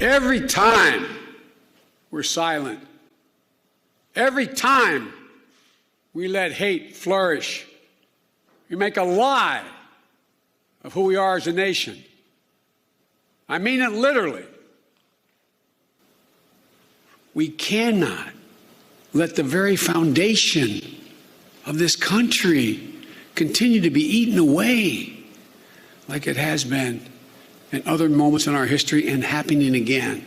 Every time we're silent, every time we let hate flourish, we make a lie of who we are as a nation. I mean it literally. We cannot let the very foundation of this country continue to be eaten away like it has been in other moments in our history and happening again.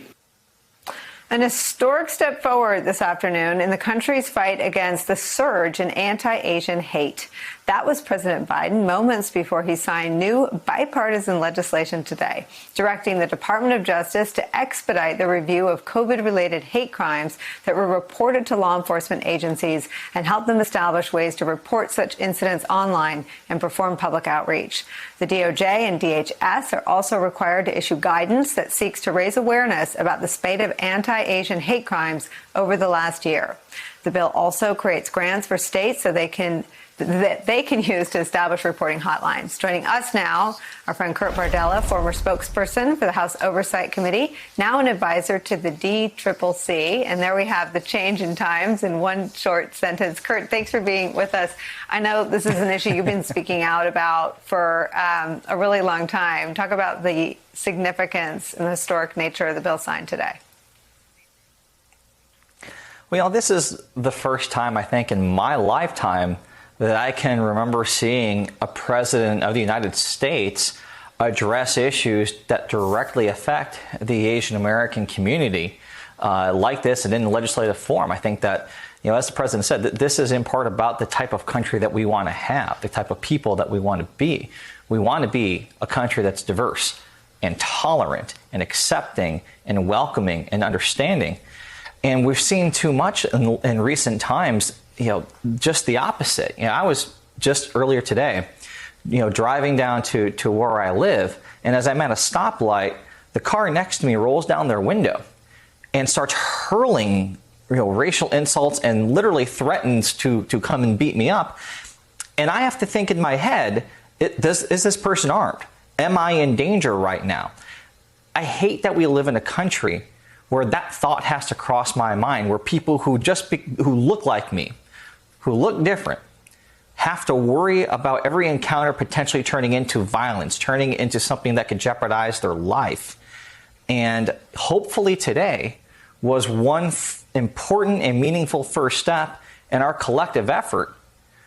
An historic step forward this afternoon in the country's fight against the surge in anti-Asian hate. That was President Biden moments before he signed new bipartisan legislation today, directing the Department of Justice to expedite the review of COVID-related hate crimes that were reported to law enforcement agencies and help them establish ways to report such incidents online and perform public outreach. The DOJ and DHS are also required to issue guidance that seeks to raise awareness about the spate of anti-Asian hate crimes over the last year. The bill also creates grants for states that they can use to establish reporting hotlines. Joining us now, our friend Kurt Bardella, former spokesperson for the House Oversight Committee, now an advisor to the DCCC. And there we have the change in times in one short sentence. Kurt, thanks for being with us. I know this is an issue you've been speaking out about for a really long time. Talk about the significance and the historic nature of the bill signed today. Well, this is the first time, I think, in my lifetime that I can remember seeing a president of the United States address issues that directly affect the Asian American community like this and in legislative form. I think that, as the president said, that this is in part about the type of country that we want to have, the type of people that we want to be. We want to be a country that's diverse and tolerant and accepting and welcoming and understanding. And we've seen too much in recent times, just the opposite. I was just earlier today, driving down to where I live. And as I'm at a stoplight, the car next to me rolls down their window and starts hurling, racial insults and literally threatens to come and beat me up. And I have to think in my head, is this person armed? Am I in danger right now? I hate that we live in a country where that thought has to cross my mind, where people who look like me, who look different, have to worry about every encounter potentially turning into violence, turning into something that could jeopardize their life. And hopefully today was one important and meaningful first step in our collective effort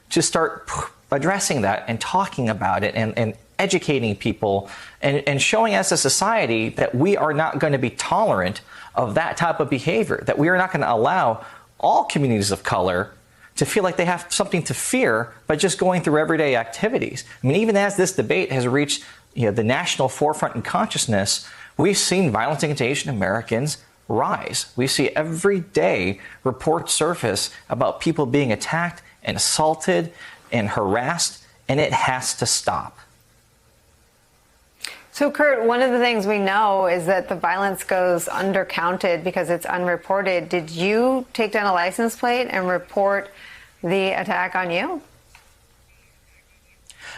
to start addressing that and talking about it and educating people and showing as a society that we are not going to be tolerant of that type of behavior, that we are not going to allow all communities of color to feel like they have something to fear by just going through everyday activities. I mean, even as this debate has reached the national forefront in consciousness, we've seen violence against Asian Americans rise. We see every day reports surface about people being attacked and assaulted and harassed, and it has to stop. So, Kurt, one of the things we know is that the violence goes undercounted because it's unreported. Did you take down a license plate and report the attack on you?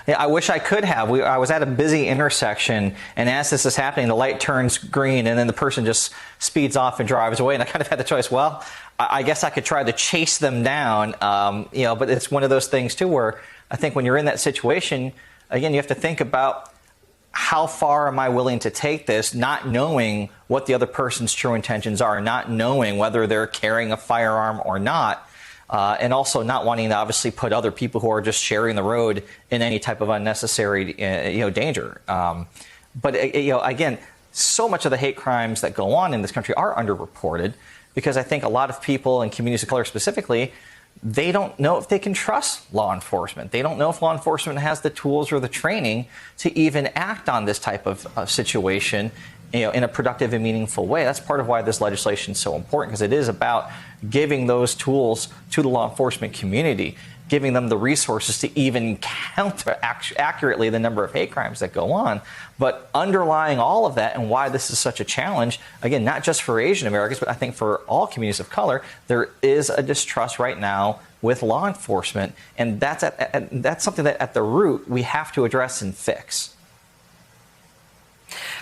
Yeah, I wish I could have. I was at a busy intersection, and as this is happening, the light turns green, and then the person just speeds off and drives away. And I kind of had the choice. Well, I guess I could try to chase them down, but it's one of those things, too, where I think when you're in that situation, again, you have to think about how far am I willing to take this, not knowing what the other person's true intentions are, not knowing whether they're carrying a firearm or not, and also not wanting to obviously put other people who are just sharing the road in any type of unnecessary danger. But again, so much of the hate crimes that go on in this country are underreported because I think a lot of people in communities of color specifically, they don't know if they can trust law enforcement. They don't know if law enforcement has the tools or the training to even act on this type of situation, in a productive and meaningful way. That's part of why this legislation is so important, because it is about giving those tools to the law enforcement community, giving them the resources to even count accurately the number of hate crimes that go on. But underlying all of that and why this is such a challenge, again, not just for Asian Americans, but I think for all communities of color, there is a distrust right now with law enforcement. And that's something that at the root we have to address and fix.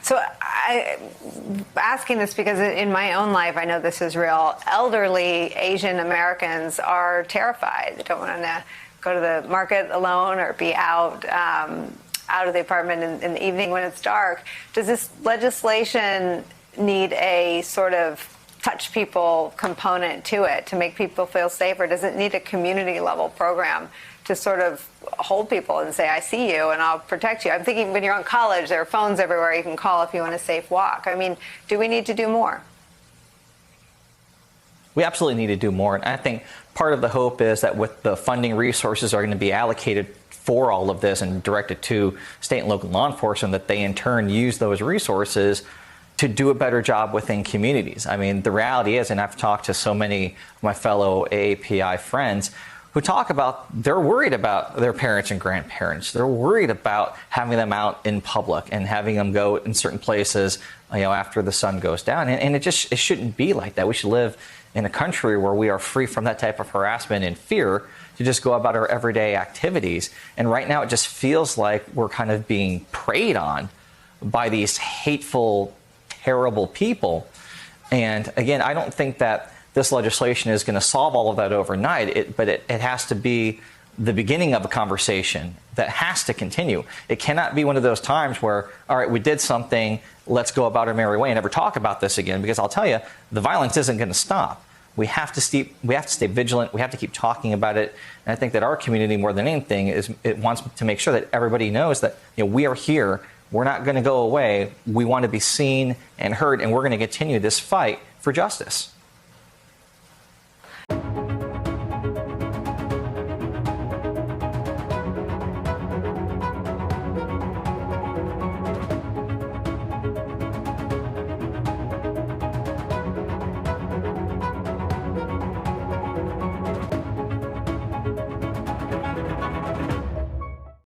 So I'm asking this because in my own life, I know this is real. Elderly Asian Americans are terrified. They don't want to go to the market alone or be out of the apartment in the evening when it's dark. Does this legislation need a sort of touch people component to it to make people feel safer? Does it need a community level program to sort of hold people and say, I see you and I'll protect you? I'm thinking when you're on college, there are phones everywhere you can call if you want a safe walk. I mean, do we need to do more? We absolutely need to do more. And I think part of the hope is that with the funding resources are going to be allocated for all of this and directed to state and local law enforcement, that they in turn use those resources to do a better job within communities. I mean, the reality is, and I've talked to so many of my fellow AAPI friends who talk about they're worried about their parents and grandparents. They're worried about having them out in public and having them go in certain places, after the sun goes down. And it shouldn't be like that. We should live in a country where we are free from that type of harassment and fear to just go about our everyday activities. And right now it just feels like we're kind of being preyed on by these hateful, terrible people. And again, I don't think that this legislation is going to solve all of that overnight, but it has to be the beginning of a conversation that has to continue. It cannot be one of those times where, all right, we did something, let's go about our merry way and never talk about this again, because I'll tell you, the violence isn't going to stop. We have to stay vigilant. We have to keep talking about it. And I think that our community, more than anything, it wants to make sure that everybody knows that we are here. We're not going to go away. We want to be seen and heard, and we're going to continue this fight for justice.